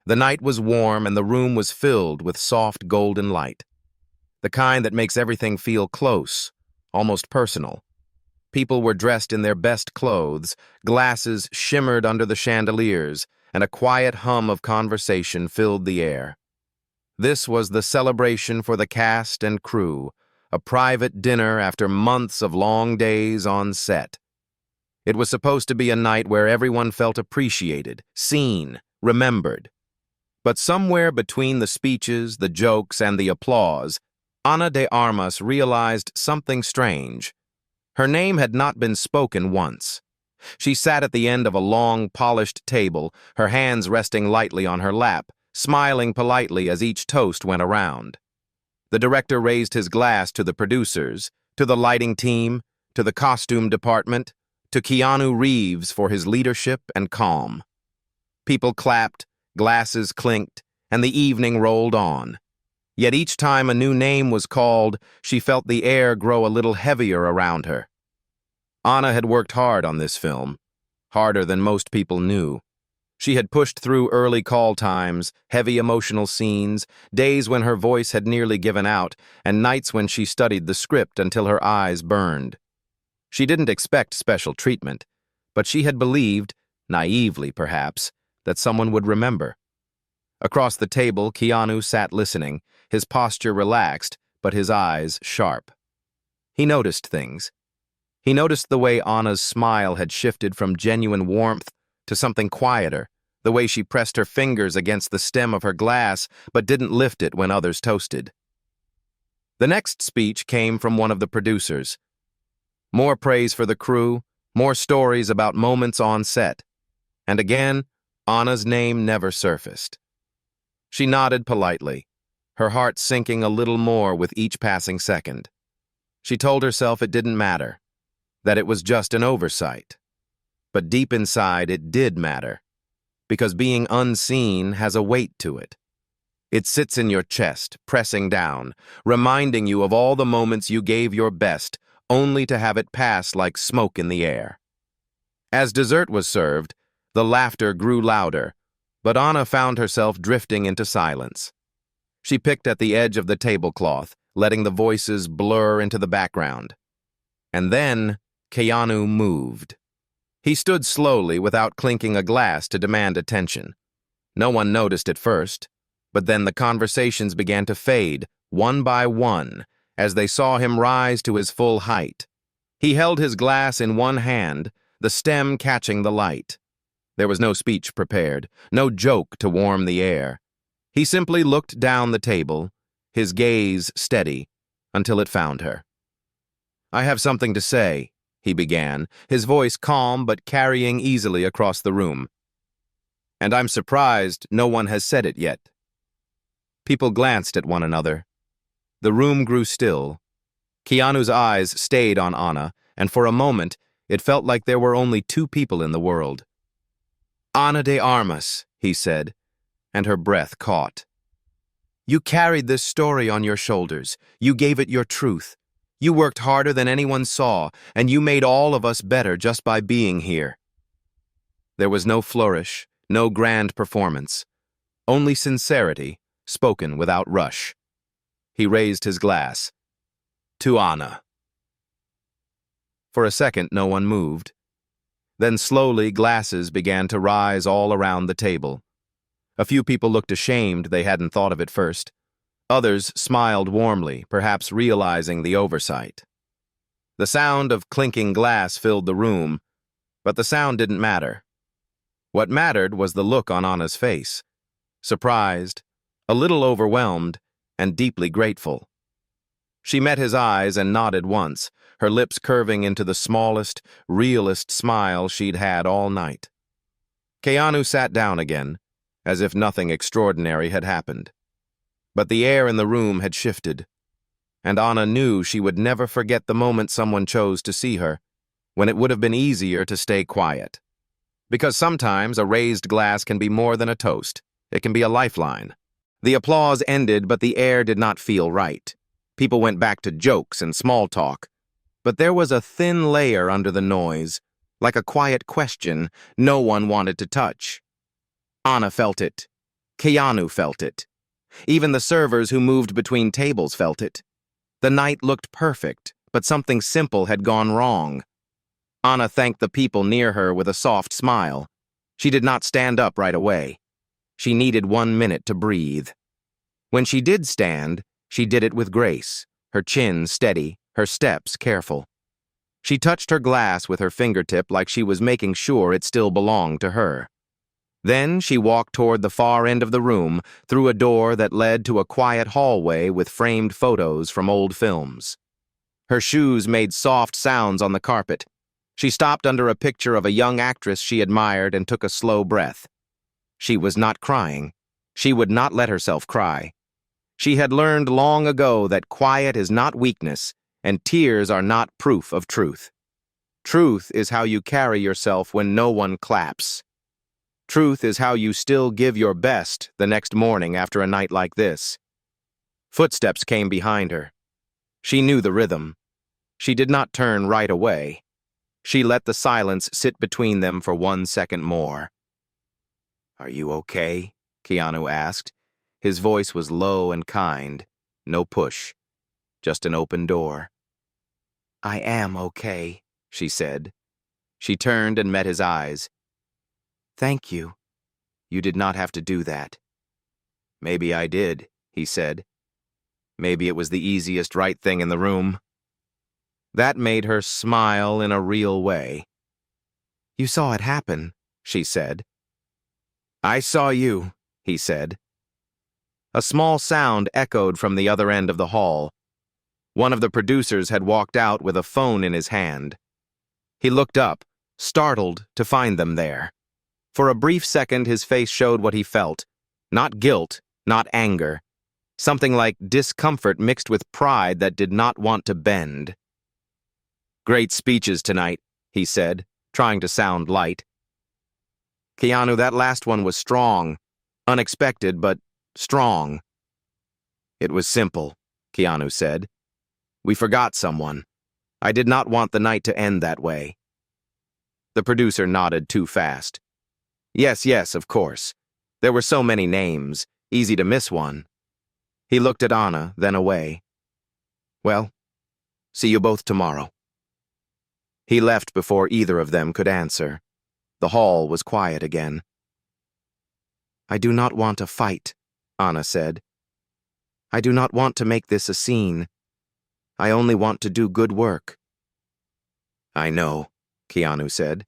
The night was warm and the room was filled with soft golden light, the kind that makes everything feel close, almost personal. People were dressed in their best clothes, glasses shimmered under the chandeliers, and a quiet hum of conversation filled the air. This was the celebration for the cast and crew, a private dinner after months of long days on set. It was supposed to be a night where everyone felt appreciated, seen, remembered. But somewhere between the speeches, the jokes, and the applause, Ana de Armas realized something strange. Her name had not been spoken once. She sat at the end of a long, polished table, her hands resting lightly on her lap, smiling politely as each toast went around. The director raised his glass to the producers, to the lighting team, to the costume department, to Keanu Reeves for his leadership and calm. People clapped, glasses clinked, and the evening rolled on. Yet each time a new name was called, she felt the air grow a little heavier around her. Ana had worked hard on this film, harder than most people knew. She had pushed through early call times, heavy emotional scenes, days when her voice had nearly given out, and nights when she studied the script until her eyes burned. She didn't expect special treatment, but she had believed, naively perhaps, that someone would remember. Across the table, Keanu sat listening, his posture relaxed, but his eyes sharp. He noticed things. He noticed the way Ana's smile had shifted from genuine warmth to something quieter, the way she pressed her fingers against the stem of her glass but didn't lift it when others toasted. The next speech came from one of the producers. More praise for the crew, more stories about moments on set. And again, Ana's name never surfaced. She nodded politely, her heart sinking a little more with each passing second. She told herself it didn't matter, that it was just an oversight. But deep inside, it did matter, because being unseen has a weight to it. It sits in your chest, pressing down, reminding you of all the moments you gave your best, only to have it pass like smoke in the air. As dessert was served, the laughter grew louder, but Ana found herself drifting into silence. She picked at the edge of the tablecloth, letting the voices blur into the background. And then Keanu moved. He stood slowly without clinking a glass to demand attention. No one noticed at first, but then the conversations began to fade, one by one, as they saw him rise to his full height. He held his glass in one hand, the stem catching the light. There was no speech prepared, no joke to warm the air. He simply looked down the table, his gaze steady, until it found her. "I have something to say," he began, his voice calm but carrying easily across the room. "And I'm surprised no one has said it yet." People glanced at one another. The room grew still. Keanu's eyes stayed on Ana, and for a moment, it felt like there were only two people in the world. "Ana de Armas," he said, and her breath caught. "You carried this story on your shoulders. You gave it your truth. You worked harder than anyone saw, and you made all of us better just by being here." There was no flourish, no grand performance, only sincerity, spoken without rush. He raised his glass. "To Ana." For a second, no one moved. Then slowly, glasses began to rise all around the table. A few people looked ashamed they hadn't thought of it first. Others smiled warmly, perhaps realizing the oversight. The sound of clinking glass filled the room, but the sound didn't matter. What mattered was the look on Ana's face. Surprised, a little overwhelmed, and deeply grateful. She met his eyes and nodded once, her lips curving into the smallest, realest smile she'd had all night. Keanu sat down again, as if nothing extraordinary had happened. But the air in the room had shifted, and Ana knew she would never forget the moment someone chose to see her, when it would have been easier to stay quiet. Because sometimes a raised glass can be more than a toast. It can be a lifeline. The applause ended, but the air did not feel right. People went back to jokes and small talk. But there was a thin layer under the noise, like a quiet question no one wanted to touch. Ana felt it. Keanu felt it. Even the servers who moved between tables felt it. The night looked perfect, but something simple had gone wrong. Anna thanked the people near her with a soft smile. She did not stand up right away. She needed 1 minute to breathe. When she did stand, she did it with grace, her chin steady, her steps careful. She touched her glass with her fingertip like she was making sure it still belonged to her. Then she walked toward the far end of the room, through a door that led to a quiet hallway with framed photos from old films. Her shoes made soft sounds on the carpet. She stopped under a picture of a young actress she admired and took a slow breath. She was not crying. She would not let herself cry. She had learned long ago that quiet is not weakness, and tears are not proof of truth. Truth is how you carry yourself when no one claps. Truth is how you still give your best the next morning after a night like this. Footsteps came behind her. She knew the rhythm. She did not turn right away. She let the silence sit between them for 1 second more. "Are you okay?" Keanu asked. His voice was low and kind. No push. Just an open door. "I am okay," she said. She turned and met his eyes. "Thank you. You did not have to do that." "Maybe I did," he said. "Maybe it was the easiest right thing in the room." That made her smile in a real way. "You saw it happen," she said. "I saw you," he said. A small sound echoed from the other end of the hall. One of the producers had walked out with a phone in his hand. He looked up, startled to find them there. For a brief second, his face showed what he felt. Not guilt, not anger. Something like discomfort mixed with pride that did not want to bend. "Great speeches tonight," he said, trying to sound light. "Keanu, that last one was strong. Unexpected, but strong." "It was simple," Keanu said. "We forgot someone. I did not want the night to end that way." The producer nodded too fast. Yes, of course. There were so many names, easy to miss one." He looked at Anna, then away. "Well, see you both tomorrow." He left before either of them could answer. The hall was quiet again. "I do not want a fight," Anna said. "I do not want to make this a scene. I only want to do good work." "I know," Keanu said.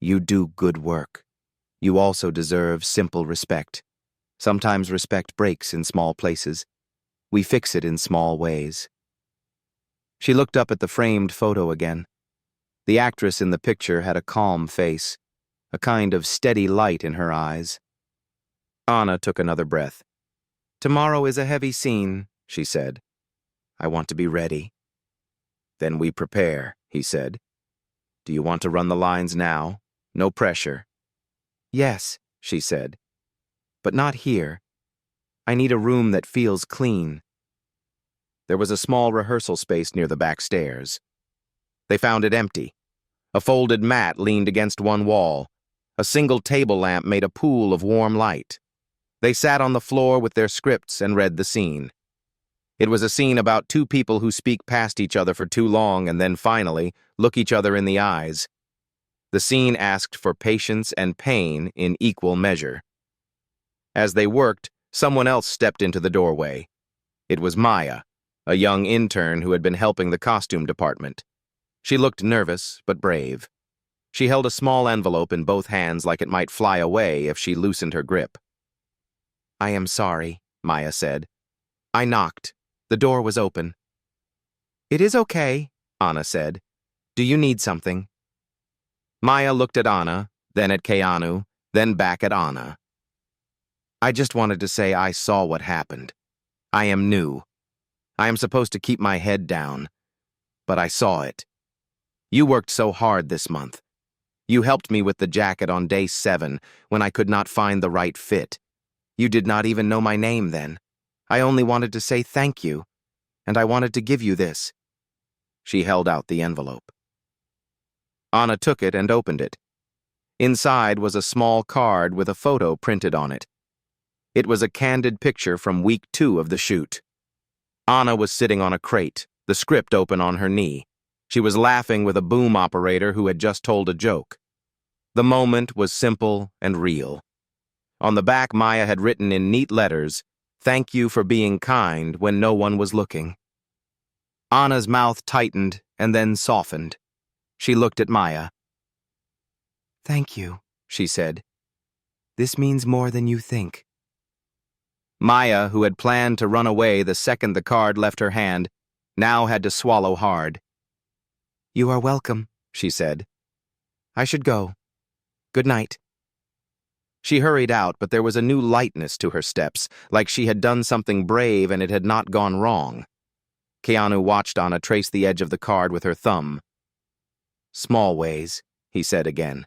"You do good work. You also deserve simple respect. Sometimes respect breaks in small places. We fix it in small ways." She looked up at the framed photo again. The actress in the picture had a calm face, a kind of steady light in her eyes. Anna took another breath. "Tomorrow is a heavy scene," she said. "I want to be ready." "Then we prepare," he said. "Do you want to run the lines now? No pressure." "Yes," she said. "But not here. I need a room that feels clean." There was a small rehearsal space near the back stairs. They found it empty. A folded mat leaned against one wall. A single table lamp made a pool of warm light. They sat on the floor with their scripts and read the scene. It was a scene about two people who speak past each other for too long and then finally look each other in the eyes. The scene asked for patience and pain in equal measure. As they worked, someone else stepped into the doorway. It was Maya, a young intern who had been helping the costume department. She looked nervous, but brave. She held a small envelope in both hands like it might fly away if she loosened her grip. "I am sorry," Maya said. "I knocked. The door was open." "It is okay," Anna said. "Do you need something?" Maya looked at Anna, then at Keanu, then back at Anna. "I just wanted to say I saw what happened. I am new. I am supposed to keep my head down. But I saw it. You worked so hard this month. You helped me with the jacket on day 7 when I could not find the right fit. You did not even know my name then. I only wanted to say thank you, and I wanted to give you this." She held out the envelope. Anna took it and opened it. Inside was a small card with a photo printed on it. It was a candid picture from week 2 of the shoot. Anna was sitting on a crate, the script open on her knee. She was laughing with a boom operator who had just told a joke. The moment was simple and real. On the back, Maya had written in neat letters, "Thank you for being kind when no one was looking." Anna's mouth tightened and then softened. She looked at Maya. "Thank you," she said. "This means more than you think." Maya, who had planned to run away the second the card left her hand, now had to swallow hard. "You are welcome," she said. "I should go. Good night." She hurried out, but there was a new lightness to her steps, like she had done something brave and it had not gone wrong. Keanu watched Anna trace the edge of the card with her thumb. "Small ways," he said again.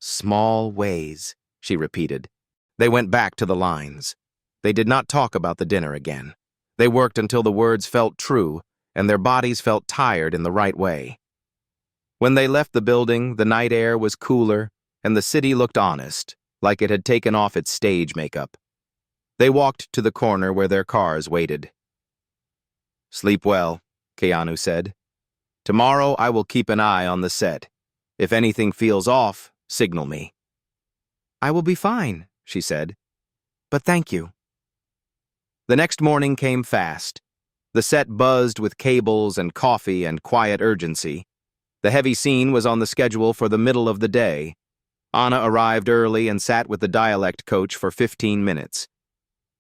"Small ways," she repeated. They went back to the lines. They did not talk about the dinner again. They worked until the words felt true, and their bodies felt tired in the right way. When they left the building, the night air was cooler, and the city looked honest, like it had taken off its stage makeup. They walked to the corner where their cars waited. "Sleep well," Keanu said. "Tomorrow I will keep an eye on the set. If anything feels off, signal me." "I will be fine," she said. "But thank you." The next morning came fast. The set buzzed with cables and coffee and quiet urgency. The heavy scene was on the schedule for the middle of the day. Anna arrived early and sat with the dialect coach for 15 minutes.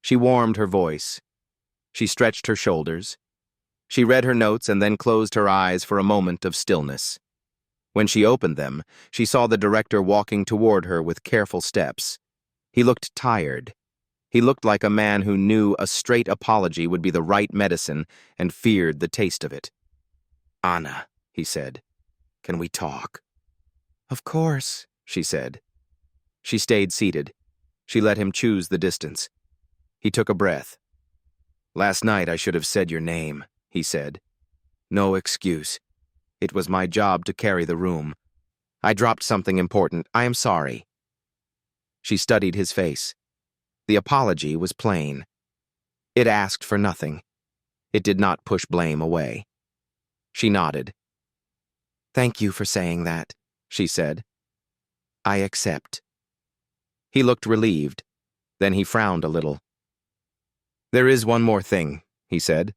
She warmed her voice. She stretched her shoulders. She read her notes and then closed her eyes for a moment of stillness. When she opened them, she saw the director walking toward her with careful steps. He looked tired. He looked like a man who knew a straight apology would be the right medicine and feared the taste of it. "Anna," he said, "can we talk?" "Of course," she said. She stayed seated. She let him choose the distance. He took a breath. "Last night I should have said your name," he said. "No excuse. It was my job to carry the room. I dropped something important. I am sorry." She studied his face. The apology was plain. It asked for nothing. It did not push blame away. She nodded. "Thank you for saying that," she said. "I accept." He looked relieved. Then he frowned a little. "There is one more thing," he said.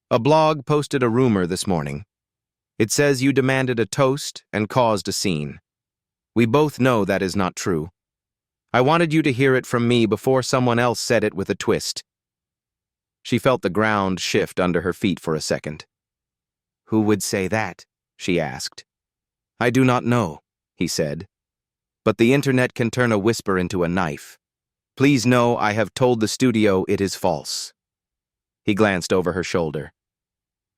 "A blog posted a rumor this morning. It says you demanded a toast and caused a scene. We both know that is not true. I wanted you to hear it from me before someone else said it with a twist." She felt the ground shift under her feet for a second. "Who would say that?" she asked. "I do not know," he said. "But the internet can turn a whisper into a knife. Please know I have told the studio it is false." He glanced over her shoulder.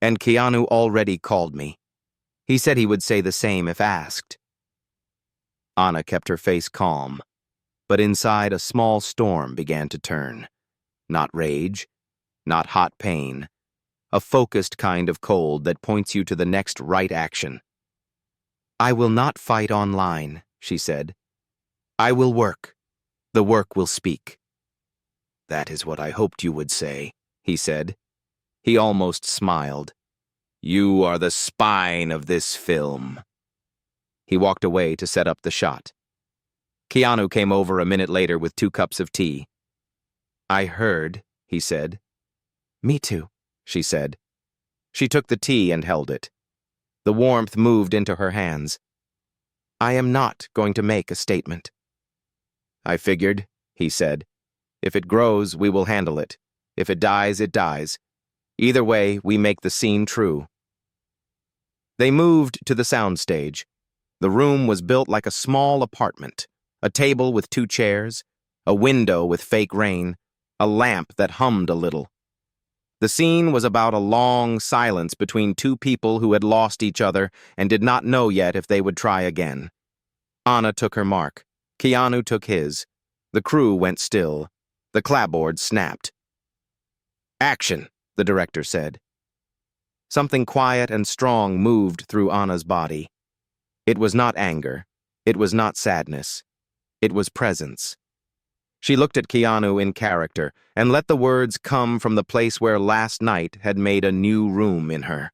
"And Keanu already called me. He said he would say the same if asked." Anna kept her face calm, but inside a small storm began to turn. Not rage, not hot pain, a focused kind of cold that points you to the next right action. "I will not fight online," she said. "I will work. The work will speak." "That is what I hoped you would say," he said. He almost smiled. "You are the spine of this film." He walked away to set up the shot. Keanu came over a minute later with 2 cups of tea. "I heard," he said. "Me too," she said. She took the tea and held it. The warmth moved into her hands. "I am not going to make a statement." "I figured," he said. "If it grows, we will handle it. If it dies, it dies. Either way, we make the scene true." They moved to the soundstage. The room was built like a small apartment. A table with 2 chairs, a window with fake rain, a lamp that hummed a little. The scene was about a long silence between 2 people who had lost each other and did not know yet if they would try again. Anna took her mark. Keanu took his. The crew went still. The clapboard snapped. "Action," the director said. Something quiet and strong moved through Anna's body. It was not anger. It was not sadness. It was presence. She looked at Keanu in character and let the words come from the place where last night had made a new room in her.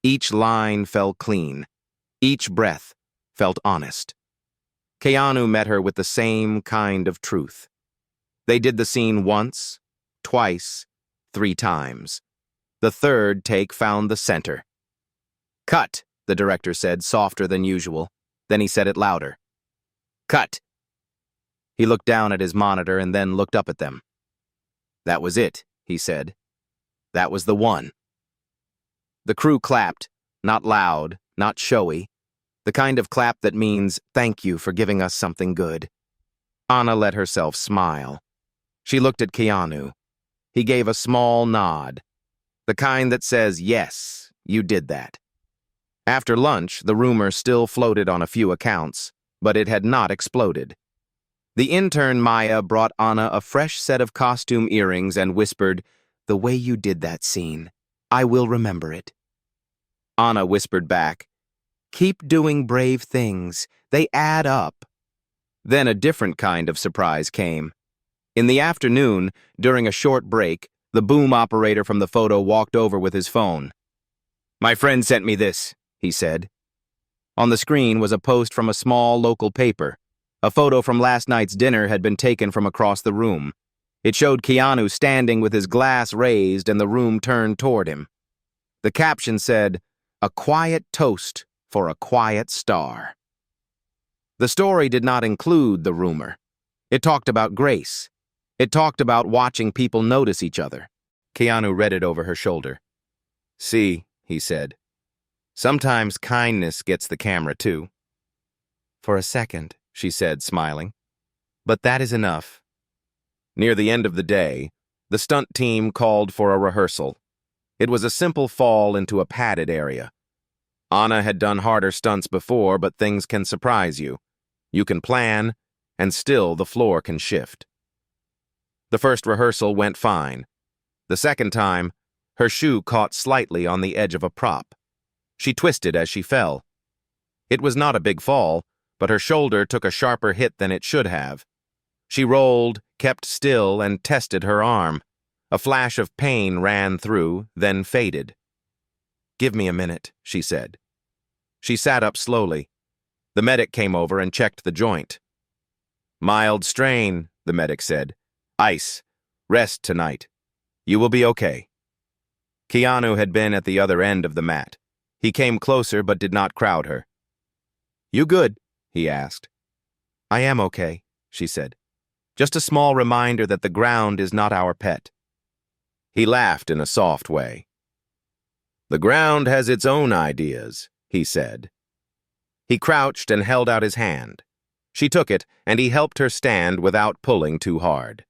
Each line fell clean. Each breath felt honest. Keanu met her with the same kind of truth. They did the scene once, twice, 3 times. The third take found the center. "Cut," the director said, softer than usual. Then he said it louder. "Cut." He looked down at his monitor and then looked up at them. "That was it," he said. "That was the one." The crew clapped, not loud, not showy, the kind of clap that means, "Thank you for giving us something good." Anna let herself smile. She looked at Keanu. He gave a small nod, the kind that says, "Yes, you did that." After lunch, the rumor still floated on a few accounts, but it had not exploded. The intern Maya brought Anna a fresh set of costume earrings and whispered, "The way you did that scene, I will remember it." Anna whispered back, "Keep doing brave things. They add up." Then a different kind of surprise came. In the afternoon, during a short break, the boom operator from the photo walked over with his phone. "My friend sent me this," he said. On the screen was a post from a small local paper. A photo from last night's dinner had been taken from across the room. It showed Keanu standing with his glass raised and the room turned toward him. The caption said, "A quiet toast for a quiet star." The story did not include the rumor. It talked about grace. It talked about watching people notice each other. Keanu read it over her shoulder. "See," he said, "sometimes kindness gets the camera too." "For a second," she said, smiling. "But that is enough." Near the end of the day, the stunt team called for a rehearsal. It was a simple fall into a padded area. Anna had done harder stunts before, but things can surprise you. You can plan, and still the floor can shift. The first rehearsal went fine. The second time, her shoe caught slightly on the edge of a prop. She twisted as she fell. It was not a big fall, but her shoulder took a sharper hit than it should have. She rolled, kept still, and tested her arm. A flash of pain ran through, then faded. "Give me a minute," she said. She sat up slowly. The medic came over and checked the joint. "Mild strain," the medic said. "Ice. Rest tonight. You will be okay." Keanu had been at the other end of the mat. He came closer but did not crowd her. "You good?" he asked. "I am okay," she said. "Just a small reminder that the ground is not our pet." He laughed in a soft way. "The ground has its own ideas," he said. He crouched and held out his hand. She took it, and he helped her stand without pulling too hard.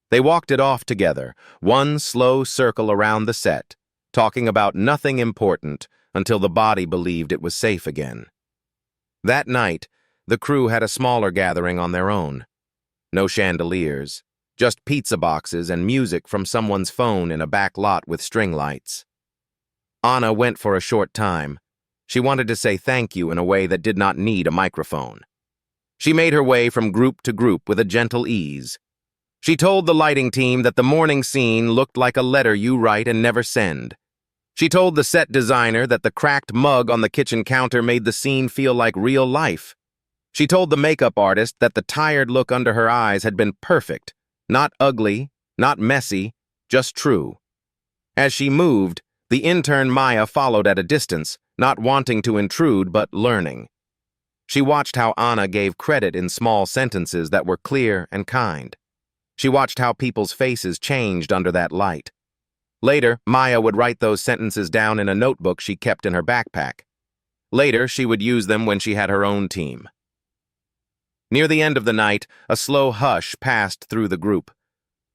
They walked it off together, one slow circle around the set, talking about nothing important until the body believed it was safe again. That night, the crew had a smaller gathering on their own. No chandeliers, just pizza boxes and music from someone's phone in a back lot with string lights. Anna went for a short time. She wanted to say thank you in a way that did not need a microphone. She made her way from group to group with a gentle ease. She told the lighting team that the morning scene looked like a letter you write and never send. She told the set designer that the cracked mug on the kitchen counter made the scene feel like real life. She told the makeup artist that the tired look under her eyes had been perfect, not ugly, not messy, just true. As she moved, the intern Maya followed at a distance, not wanting to intrude but learning. She watched how Anna gave credit in small sentences that were clear and kind. She watched how people's faces changed under that light. Later, Maya would write those sentences down in a notebook she kept in her backpack. Later, she would use them when she had her own team. Near the end of the night, a slow hush passed through the group.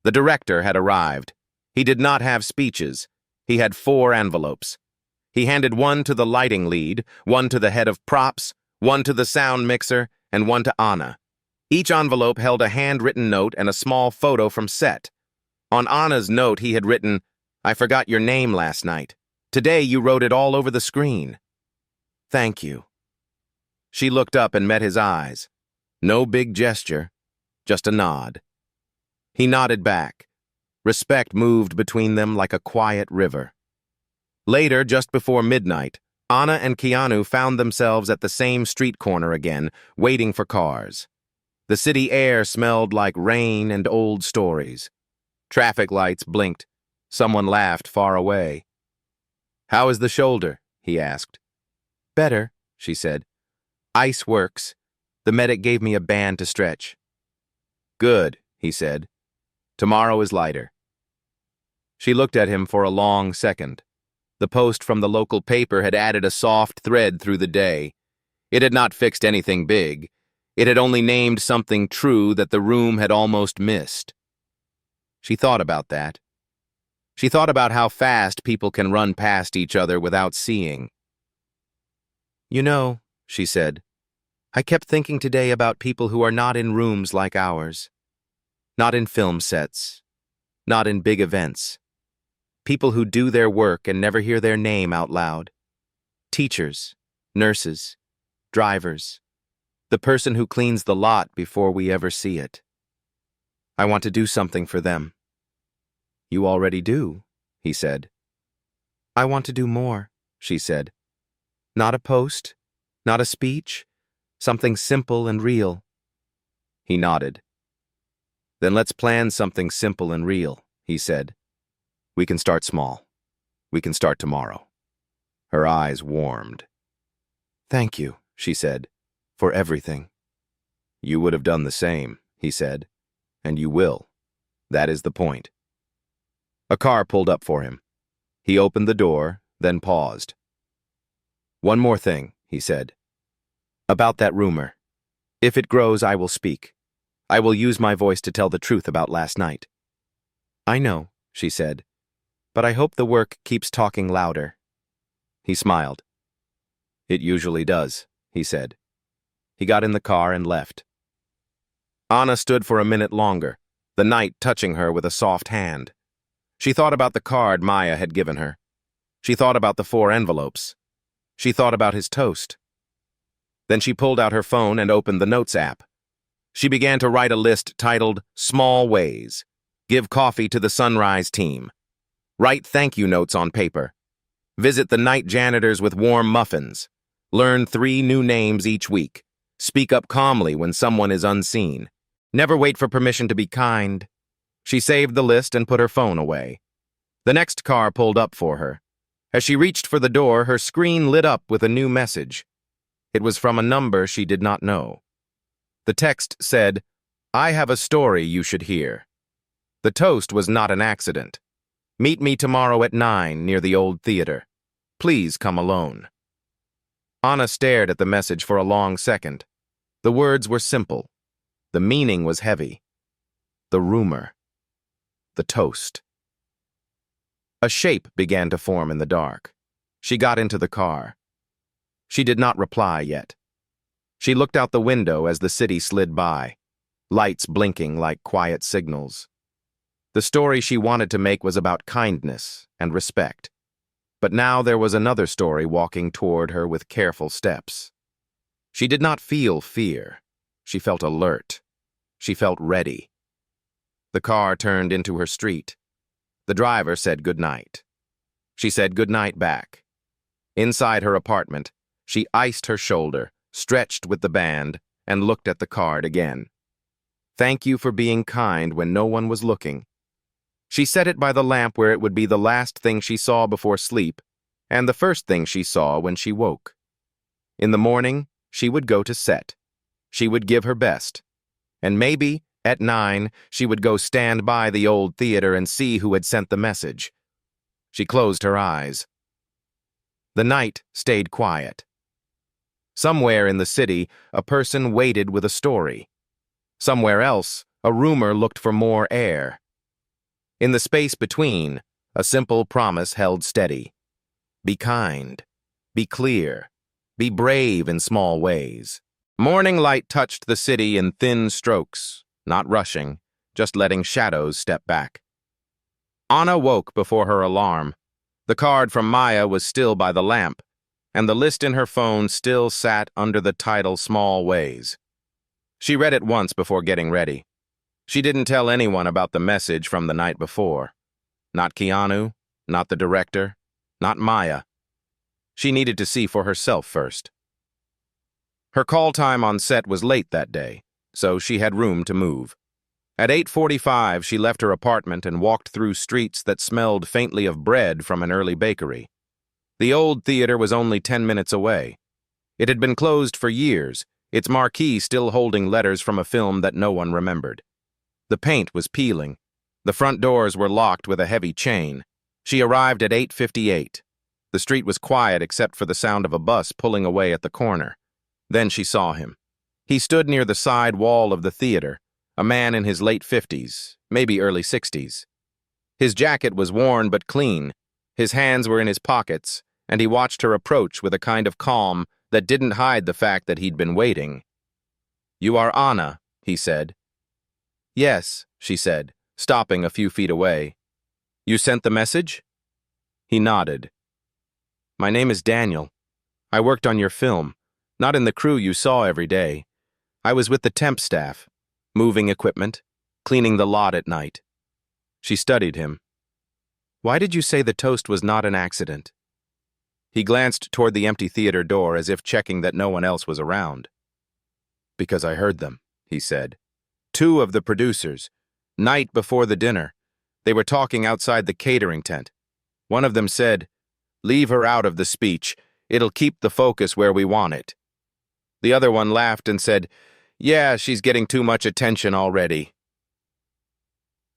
The director had arrived. He did not have speeches. He had 4 envelopes. He handed one to the lighting lead, one to the head of props, one to the sound mixer, and one to Anna. Each envelope held a handwritten note and a small photo from set. On Anna's note, he had written, "I forgot your name last night. Today you wrote it all over the screen." "Thank you." She looked up and met his eyes. No big gesture, just a nod. He nodded back. Respect moved between them like a quiet river. Later, just before midnight, Anna and Keanu found themselves at the same street corner again, waiting for cars. The city air smelled like rain and old stories. Traffic lights blinked. Someone laughed far away. "How is the shoulder?" he asked. "Better," she said. "Ice works. The medic gave me a band to stretch." "Good," he said. "Tomorrow is lighter." She looked at him for a long second. The post from the local paper had added a soft thread through the day. It had not fixed anything big. It had only named something true that the room had almost missed. She thought about that. She thought about how fast people can run past each other without seeing. "You know," she said, "I kept thinking today about people who are not in rooms like ours. Not in film sets. Not in big events. People who do their work and never hear their name out loud. Teachers, nurses, drivers. The person who cleans the lot before we ever see it. I want to do something for them." "You already do," he said. "I want to do more," she said. "Not a post, not a speech, something simple and real." He nodded. "Then let's plan something simple and real," he said. "We can start small. We can start tomorrow." Her eyes warmed. "Thank you," she said, "for everything." "You would have done the same," he said. "And you will. That is the point." A car pulled up for him. He opened the door, then paused. "One more thing," he said. "About that rumor. If it grows, I will speak. I will use my voice to tell the truth about last night." "I know," she said, "but I hope the work keeps talking louder." He smiled. "It usually does," he said. He got in the car and left. Anna stood for a minute longer, the night touching her with a soft hand. She thought about the card Maya had given her. She thought about the 4 envelopes. She thought about his toast. Then she pulled out her phone and opened the Notes app. She began to write a list titled Small Ways. Give coffee to the Sunrise team. Write thank you notes on paper. Visit the night janitors with warm muffins. Learn 3 new names each week. Speak up calmly when someone is unseen. Never wait for permission to be kind. She saved the list and put her phone away. The next car pulled up for her. As she reached for the door, her screen lit up with a new message. It was from a number she did not know. The text said, "I have a story you should hear." The toast was not an accident. "Meet me tomorrow at 9 near the old theater. Please come alone." Anna stared at the message for a long second. The words were simple. The meaning was heavy. The rumor. The toast. A shape began to form in the dark. She got into the car. She did not reply yet. She looked out the window as the city slid by, lights blinking like quiet signals. The story she wanted to make was about kindness and respect. But now there was another story walking toward her with careful steps. She did not feel fear. She felt alert. She felt ready. The car turned into her street. The driver said goodnight. She said goodnight back. Inside her apartment, she iced her shoulder, stretched with the band, and looked at the card again. Thank you for being kind when no one was looking. She set it by the lamp where it would be the last thing she saw before sleep, and the first thing she saw when she woke. In the morning, she would go to set. She would give her best. And maybe, at 9, she would go stand by the old theater and see who had sent the message. She closed her eyes. The night stayed quiet. Somewhere in the city, a person waited with a story. Somewhere else, a rumor looked for more air. In the space between, a simple promise held steady. Be kind. Be clear. Be brave in small ways. Morning light touched the city in thin strokes, not rushing, just letting shadows step back. Anna woke before her alarm. The card from Maya was still by the lamp, and the list in her phone still sat under the title Small Ways. She read it once before getting ready. She didn't tell anyone about the message from the night before. Not Keanu, not the director, not Maya. She needed to see for herself first. Her call time on set was late that day, so she had room to move. At 8:45, she left her apartment and walked through streets that smelled faintly of bread from an early bakery. The old theater was only 10 minutes away. It had been closed for years, its marquee still holding letters from a film that no one remembered. The paint was peeling. The front doors were locked with a heavy chain. She arrived at 8:58. The street was quiet except for the sound of a bus pulling away at the corner. Then she saw him. He stood near the side wall of the theater, a man in his late 50s, maybe early 60s. His jacket was worn but clean, his hands were in his pockets, and he watched her approach with a kind of calm that didn't hide the fact that he'd been waiting. "You are Anna," he said. "Yes," she said, stopping a few feet away. "You sent the message?" He nodded. "My name is Daniel. I worked on your film, not in the crew you saw every day. I was with the temp staff, moving equipment, cleaning the lot at night." She studied him. "Why did you say the toast was not an accident?" He glanced toward the empty theater door as if checking that no one else was around. "Because I heard them," he said. "Two of the producers, night before the dinner. They were talking outside the catering tent. One of them said, 'Leave her out of the speech. It'll keep the focus where we want it.' The other one laughed and said, 'Yeah, she's getting too much attention already.'"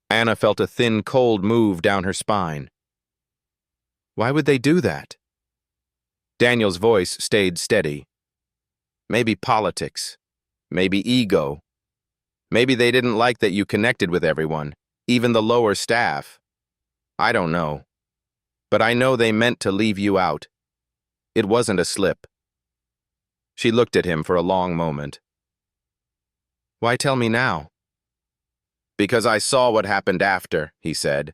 Anna felt a thin, cold move down her spine. "Why would they do that?" Daniel's voice stayed steady. "Maybe politics. Maybe ego. Maybe they didn't like that you connected with everyone, even the lower staff. I don't know. But I know they meant to leave you out. It wasn't a slip." She looked at him for a long moment. "Why tell me now?" "Because I saw what happened after," he said.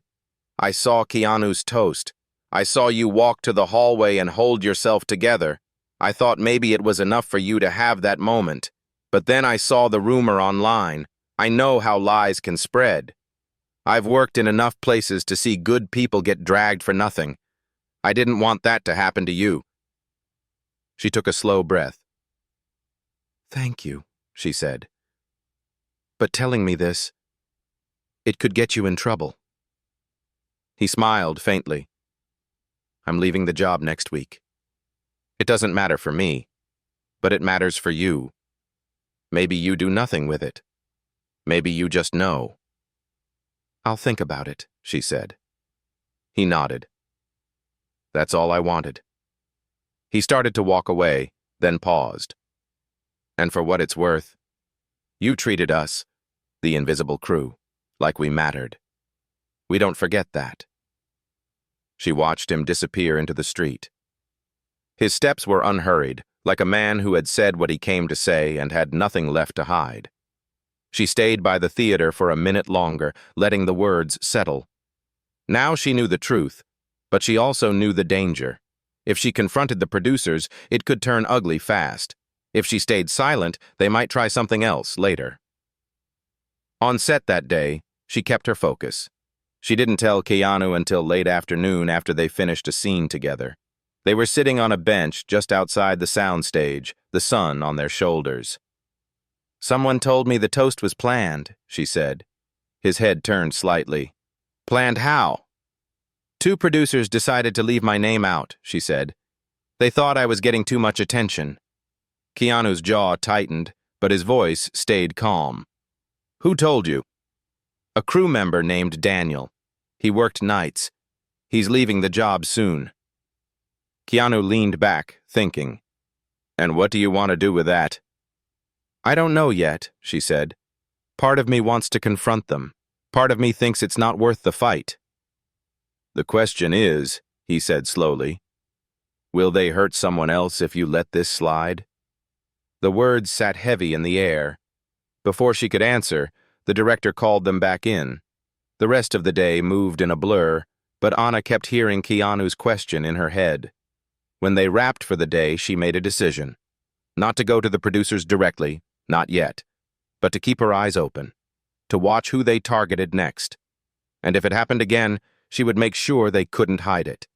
"I saw Keanu's toast. I saw you walk to the hallway and hold yourself together. I thought maybe it was enough for you to have that moment. But then I saw the rumor online. I know how lies can spread. I've worked in enough places to see good people get dragged for nothing. I didn't want that to happen to you." She took a slow breath. "Thank you," she said. "But telling me this, it could get you in trouble." He smiled faintly. "I'm leaving the job next week. It doesn't matter for me, but it matters for you. Maybe you do nothing with it. Maybe you just know." "I'll think about it," she said. He nodded. "That's all I wanted." He started to walk away, then paused. "And for what it's worth, you treated us, the invisible crew, like we mattered. We don't forget that." She watched him disappear into the street. His steps were unhurried, like a man who had said what he came to say and had nothing left to hide. She stayed by the theater for a minute longer, letting the words settle. Now she knew the truth, but she also knew the danger. If she confronted the producers, it could turn ugly fast. If she stayed silent, they might try something else later. On set that day, she kept her focus. She didn't tell Keanu until late afternoon after they finished a scene together. They were sitting on a bench just outside the soundstage, the sun on their shoulders. "Someone told me the toast was planned," she said. His head turned slightly. "Planned how?" "Two producers decided to leave my name out," she said. "They thought I was getting too much attention." Keanu's jaw tightened, but his voice stayed calm. "Who told you?" "A crew member named Daniel. He worked nights. He's leaving the job soon." Keanu leaned back, thinking. "And what do you want to do with that?" "I don't know yet," she said. "Part of me wants to confront them. Part of me thinks it's not worth the fight." "The question is," he said slowly, "will they hurt someone else if you let this slide?" The words sat heavy in the air. Before she could answer, the director called them back in. The rest of the day moved in a blur, but Anna kept hearing Keanu's question in her head. When they wrapped for the day, she made a decision. Not to go to the producers directly, not yet, but to keep her eyes open. to watch who they targeted next. And if it happened again, she would make sure they couldn't hide it.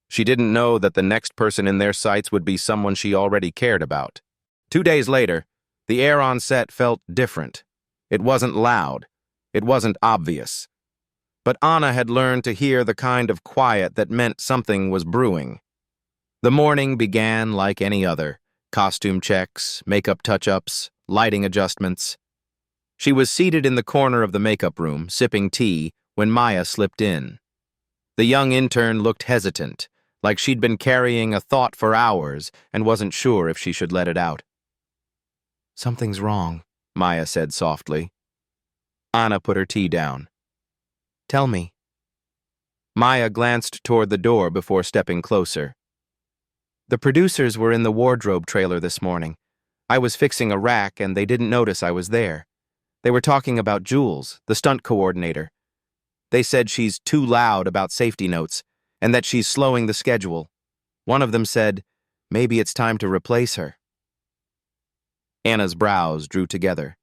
She didn't know that the next person in their sights would be someone she already cared about. 2 days later, the air on set felt different. It wasn't loud. It wasn't obvious. But Anna had learned to hear the kind of quiet that meant something was brewing. The morning began like any other. Costume checks, makeup touch-ups, lighting adjustments. She was seated in the corner of the makeup room, sipping tea, when Maya slipped in. The young intern looked hesitant, like she'd been carrying a thought for hours and wasn't sure if she should let it out. "Something's wrong," Maya said softly. Anna put her tea down. "Tell me." Maya glanced toward the door before stepping closer. "The producers were in the wardrobe trailer this morning. I was fixing a rack and they didn't notice I was there. They were talking about Jules, the stunt coordinator. They said she's too loud about safety notes and that she's slowing the schedule. One of them said, maybe it's time to replace her." Anna's brows drew together.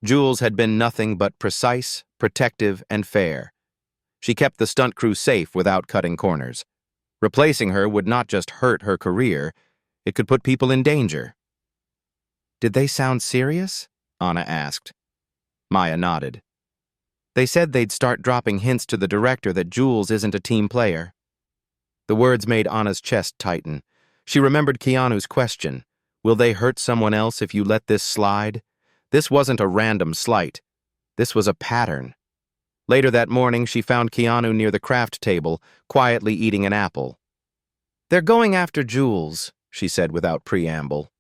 Jules had been nothing but precise, protective, and fair. She kept the stunt crew safe without cutting corners. Replacing her would not just hurt her career, it could put people in danger. "Did they sound serious?" Anna asked. Maya nodded. "They said they'd start dropping hints to the director that Jules isn't a team player." The words made Anna's chest tighten. She remembered Keanu's question, "Will they hurt someone else if you let this slide?" This wasn't a random slight. This was a pattern. Later that morning, she found Keanu near the craft table, quietly eating an apple. "They're going after Jules," she said without preamble.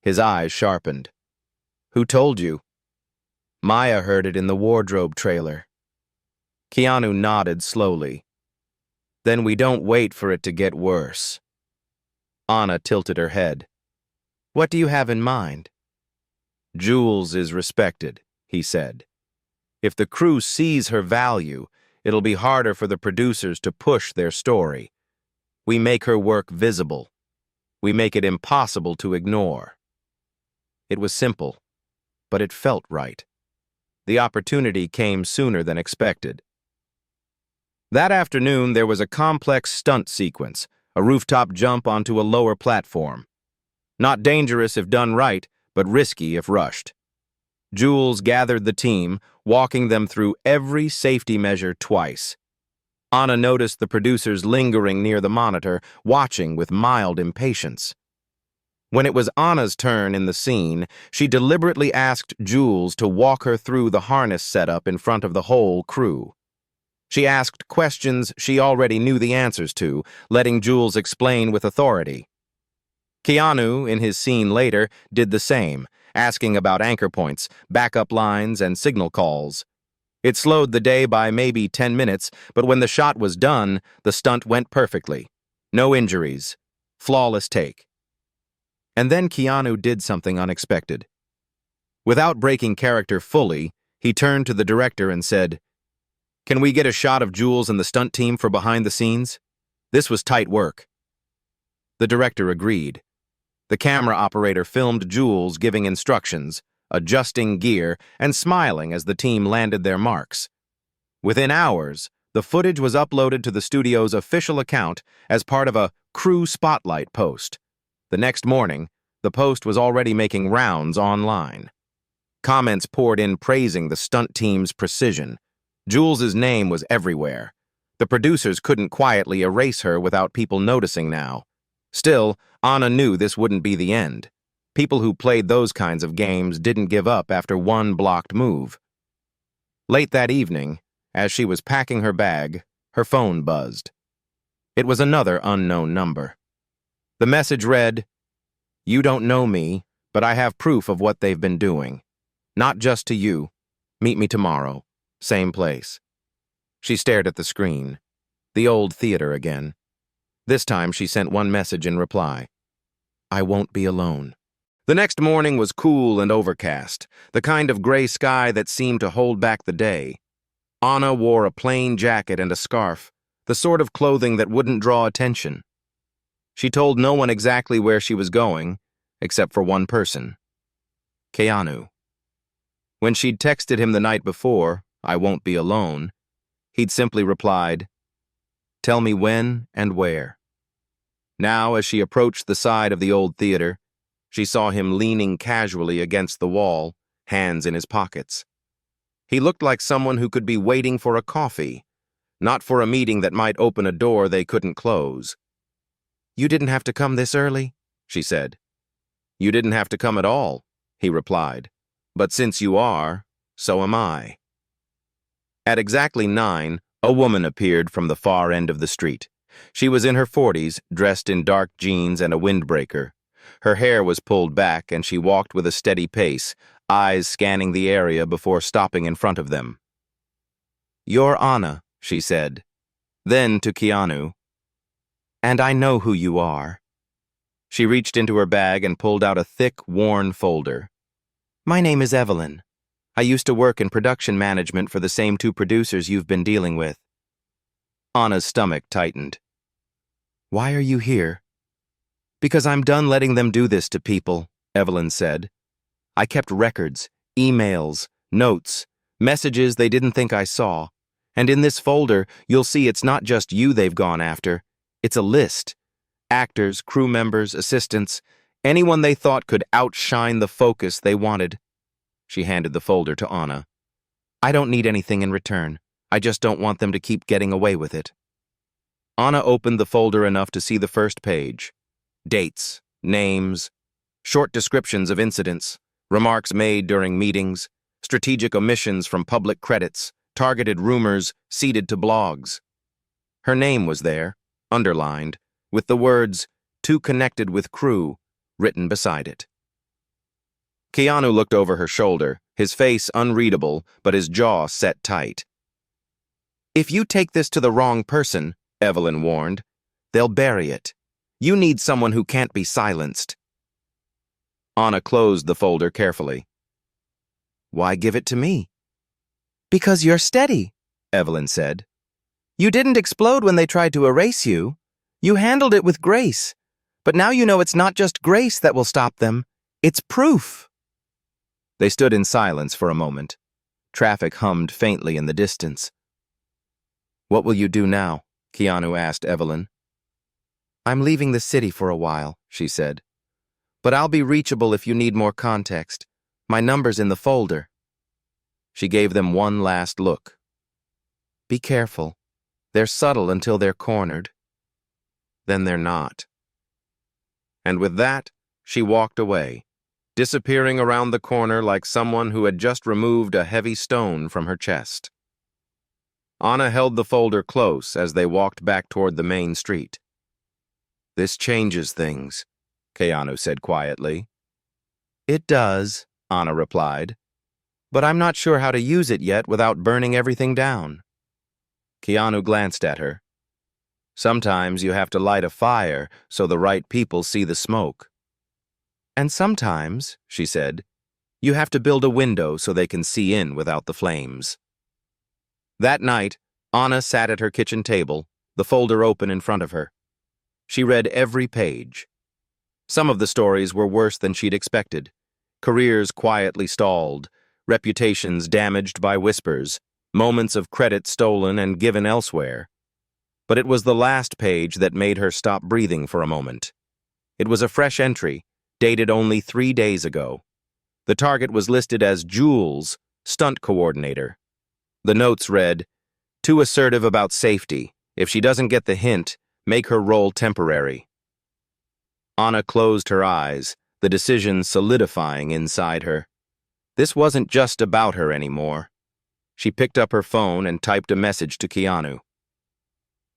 His eyes sharpened. "Who told you?" "Maya heard it in the wardrobe trailer." Keanu nodded slowly. "Then we don't wait for it to get worse." Anna tilted her head. "What do you have in mind?" "Jules is respected," he said. "If the crew sees her value, it'll be harder for the producers to push their story. We make her work visible. We make it impossible to ignore." It was simple, but it felt right. The opportunity came sooner than expected. That afternoon, there was a complex stunt sequence, a rooftop jump onto a lower platform. Not dangerous if done right, but risky if rushed. Jules gathered the team, walking them through every safety measure twice. Anna noticed the producers lingering near the monitor, watching with mild impatience. When it was Anna's turn in the scene, she deliberately asked Jules to walk her through the harness setup in front of the whole crew. She asked questions she already knew the answers to, letting Jules explain with authority. Keanu, in his scene later, did the same, asking about anchor points, backup lines, and signal calls. It slowed the day by maybe 10 minutes, but when the shot was done, the stunt went perfectly. No injuries. Flawless take. And then Keanu did something unexpected. Without breaking character fully, he turned to the director and said, "Can we get a shot of Jules and the stunt team for behind the scenes? This was tight work." The director agreed. The camera operator filmed Jules giving instructions, adjusting gear, and smiling as the team landed their marks. Within hours, the footage was uploaded to the studio's official account as part of a crew spotlight post. The next morning, the post was already making rounds online. Comments poured in praising the stunt team's precision. Jules's name was everywhere. The producers couldn't quietly erase her without people noticing now. Still, Anna knew this wouldn't be the end. People who played those kinds of games didn't give up after one blocked move. Late that evening, as she was packing her bag, her phone buzzed. It was another unknown number. The message read, "You don't know me, but I have proof of what they've been doing. Not just to you. Meet me tomorrow. Same place." She stared at the screen. The old theater again. This time she sent one message in reply. "I won't be alone." The next morning was cool and overcast, the kind of gray sky that seemed to hold back the day. Anna wore a plain jacket and a scarf, the sort of clothing that wouldn't draw attention. She told no one exactly where she was going, except for one person. Keanu. When she'd texted him the night before, "I won't be alone," he'd simply replied, "Tell me when and where." Now, as she approached the side of the old theater, she saw him leaning casually against the wall, hands in his pockets. He looked like someone who could be waiting for a coffee, not for a meeting that might open a door they couldn't close. "You didn't have to come this early," she said. "You didn't have to come at all," he replied. "But since you are, so am I." At exactly 9, a woman appeared from the far end of the street. She was in her 40s, dressed in dark jeans and a windbreaker. Her hair was pulled back, and she walked with a steady pace, eyes scanning the area before stopping in front of them. "You're Anna," she said. Then to Keanu, "And I know who you are." She reached into her bag and pulled out a thick, worn folder. "My name is Evelyn. I used to work in production management for the same 2 producers you've been dealing with." Anna's stomach tightened. "Why are you here?" "Because I'm done letting them do this to people," Evelyn said. "I kept records, emails, notes, messages they didn't think I saw. And in this folder, you'll see it's not just you they've gone after. It's a list. Actors, crew members, assistants, anyone they thought could outshine the focus they wanted." She handed the folder to Anna. "I don't need anything in return. I just don't want them to keep getting away with it." Anna opened the folder enough to see the first page. Dates, names, short descriptions of incidents, remarks made during meetings, strategic omissions from public credits, targeted rumors seeded to blogs. Her name was there, underlined, with the words, "Too connected with crew," written beside it. Keanu looked over her shoulder, his face unreadable, but his jaw set tight. "If you take this to the wrong person," Evelyn warned, "they'll bury it. You need someone who can't be silenced." Anna closed the folder carefully. "Why give it to me?" "Because you're steady," Evelyn said. "You didn't explode when they tried to erase you. You handled it with grace. But now you know it's not just grace that will stop them. It's proof." They stood in silence for a moment. Traffic hummed faintly in the distance. "What will you do now?" Keanu asked Evelyn. "I'm leaving the city for a while," she said. "But I'll be reachable if you need more context. My number's in the folder." She gave them one last look. "Be careful. They're subtle until they're cornered. Then they're not." And with that, she walked away, disappearing around the corner like someone who had just removed a heavy stone from her chest. Anna held the folder close as they walked back toward the main street. "This changes things," Keanu said quietly. "It does," Anna replied. "But I'm not sure how to use it yet without burning everything down." Keanu glanced at her. "Sometimes you have to light a fire so the right people see the smoke." "And sometimes," she said, "you have to build a window so they can see in without the flames." That night, Anna sat at her kitchen table, the folder open in front of her. She read every page. Some of the stories were worse than she'd expected. Careers quietly stalled, reputations damaged by whispers, moments of credit stolen and given elsewhere. But it was the last page that made her stop breathing for a moment. It was a fresh entry, dated only 3 days ago. The target was listed as Jules, stunt coordinator. The notes read, "Too assertive about safety. If she doesn't get the hint, make her role temporary." Anna closed her eyes, the decision solidifying inside her. This wasn't just about her anymore. She picked up her phone and typed a message to Keanu.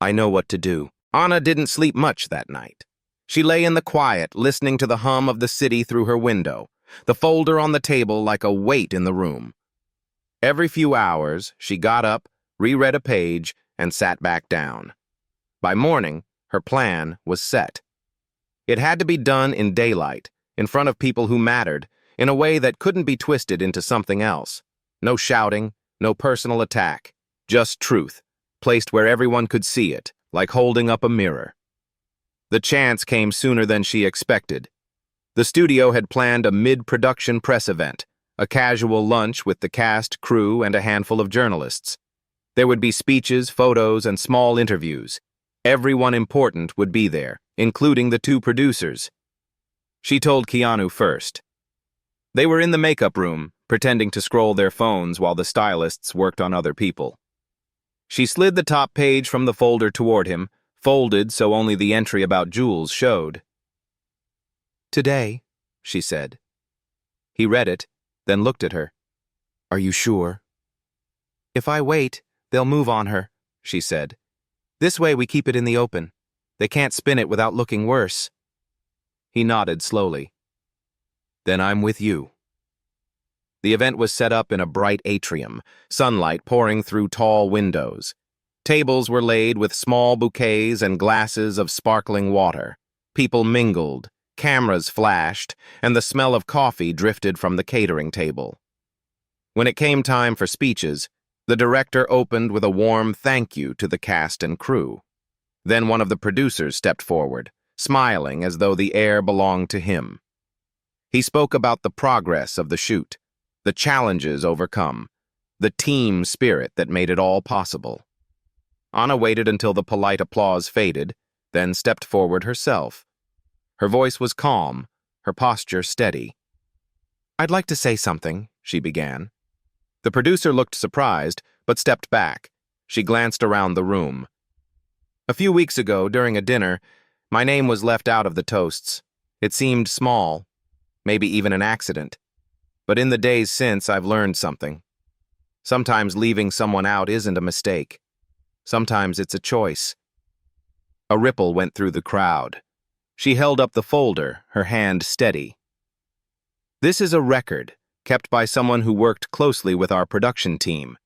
"I know what to do." Anna didn't sleep much that night. She lay in the quiet, listening to the hum of the city through her window, the folder on the table like a weight in the room. Every few hours, she got up, reread a page, and sat back down. By morning, her plan was set. It had to be done in daylight, in front of people who mattered, in a way that couldn't be twisted into something else. No shouting, no personal attack, just truth, placed where everyone could see it, like holding up a mirror. The chance came sooner than she expected. The studio had planned a mid-production press event, a casual lunch with the cast, crew, and a handful of journalists. There would be speeches, photos, and small interviews. Everyone important would be there, including the two producers. She told Keanu first. They were in the makeup room, pretending to scroll their phones while the stylists worked on other people. She slid the top page from the folder toward him, folded so only the entry about Jules showed. "Today," she said. He read it, then looked at her. "Are you sure?" "If I wait, they'll move on her," she said. "This way we keep it in the open. They can't spin it without looking worse." He nodded slowly. "Then I'm with you." The event was set up in a bright atrium, sunlight pouring through tall windows. Tables were laid with small bouquets and glasses of sparkling water. People mingled, cameras flashed, and the smell of coffee drifted from the catering table. When it came time for speeches, the director opened with a warm thank you to the cast and crew. Then one of the producers stepped forward, smiling as though the air belonged to him. He spoke about the progress of the shoot, the challenges overcome, the team spirit that made it all possible. Anna waited until the polite applause faded, then stepped forward herself. Her voice was calm, her posture steady. "I'd like to say something," she began. The producer looked surprised, but stepped back. She glanced around the room. "A few weeks ago, during a dinner, my name was left out of the toasts. It seemed small, maybe even an accident. But in the days since, I've learned something. Sometimes leaving someone out isn't a mistake. Sometimes it's a choice." A ripple went through the crowd. She held up the folder, her hand steady. "This is a record, kept by someone who worked closely with our production team.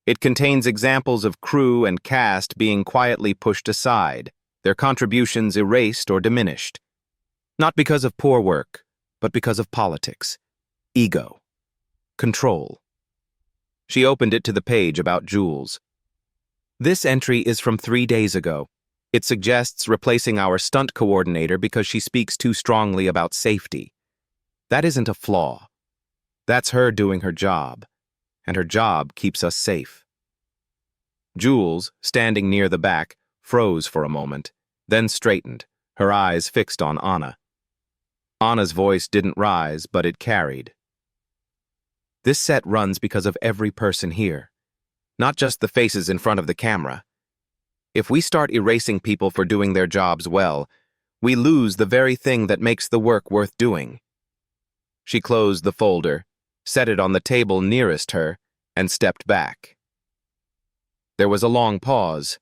It contains examples of crew and cast being quietly pushed aside, their contributions erased or diminished. Not because of poor work, but because of politics, ego, control." She opened it to the page about Jules. "This entry is from 3 days ago. It suggests replacing our stunt coordinator because she speaks too strongly about safety. That isn't a flaw. That's her doing her job, and her job keeps us safe." Jules, standing near the back, froze for a moment, then straightened, her eyes fixed on Anna. Anna's voice didn't rise, but it carried. "This set runs because of every person here, not just the faces in front of the camera. If we start erasing people for doing their jobs well, we lose the very thing that makes the work worth doing." She closed the folder, set it on the table nearest her, and stepped back. There was a long pause.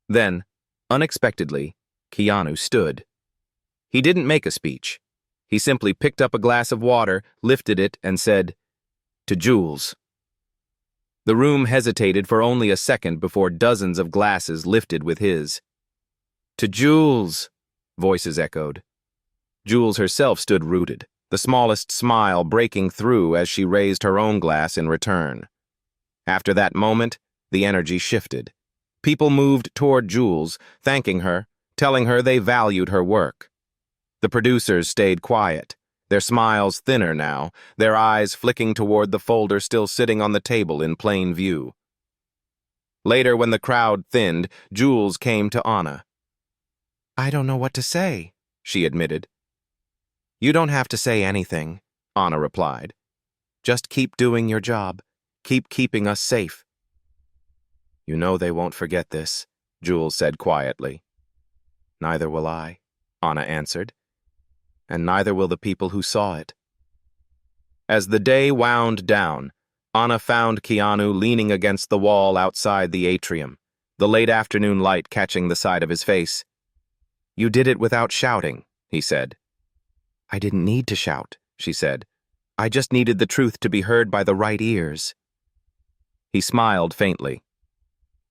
Then, unexpectedly, Keanu stood. He didn't make a speech. He simply picked up a glass of water, lifted it, and said, "To Jules." The room hesitated for only a second before dozens of glasses lifted with his. "To Jules," voices echoed. Jules herself stood rooted, the smallest smile breaking through as she raised her own glass in return. After that moment, the energy shifted. People moved toward Jules, thanking her, telling her they valued her work. The producers stayed quiet, their smiles thinner now, their eyes flicking toward the folder still sitting on the table in plain view. Later, when the crowd thinned, Jules came to Anna. "I don't know what to say," she admitted. "You don't have to say anything," Anna replied. "Just keep doing your job. Keep keeping us safe." "You know they won't forget this," Jules said quietly. "Neither will I," Anna answered. "And neither will the people who saw it." As the day wound down, Anna found Keanu leaning against the wall outside the atrium, the late afternoon light catching the side of his face. "You did it without shouting," he said. "I didn't need to shout," she said. "I just needed the truth to be heard by the right ears." He smiled faintly.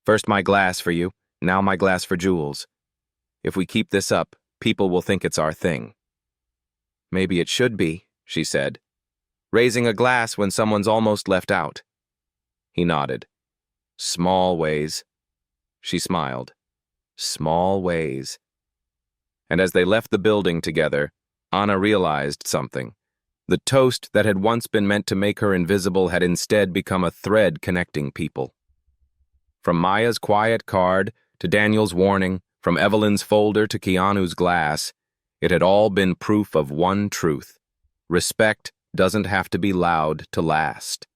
"First my glass for you, now my glass for Jules. If we keep this up, people will think it's our thing." "Maybe it should be," she said. "Raising a glass when someone's almost left out." He nodded. "Small ways." She smiled. "Small ways." And as they left the building together, Anna realized something. The toast that had once been meant to make her invisible had instead become a thread connecting people. From Maya's quiet card to Daniel's warning, from Evelyn's folder to Keanu's glass, it had all been proof of one truth. Respect doesn't have to be loud to last.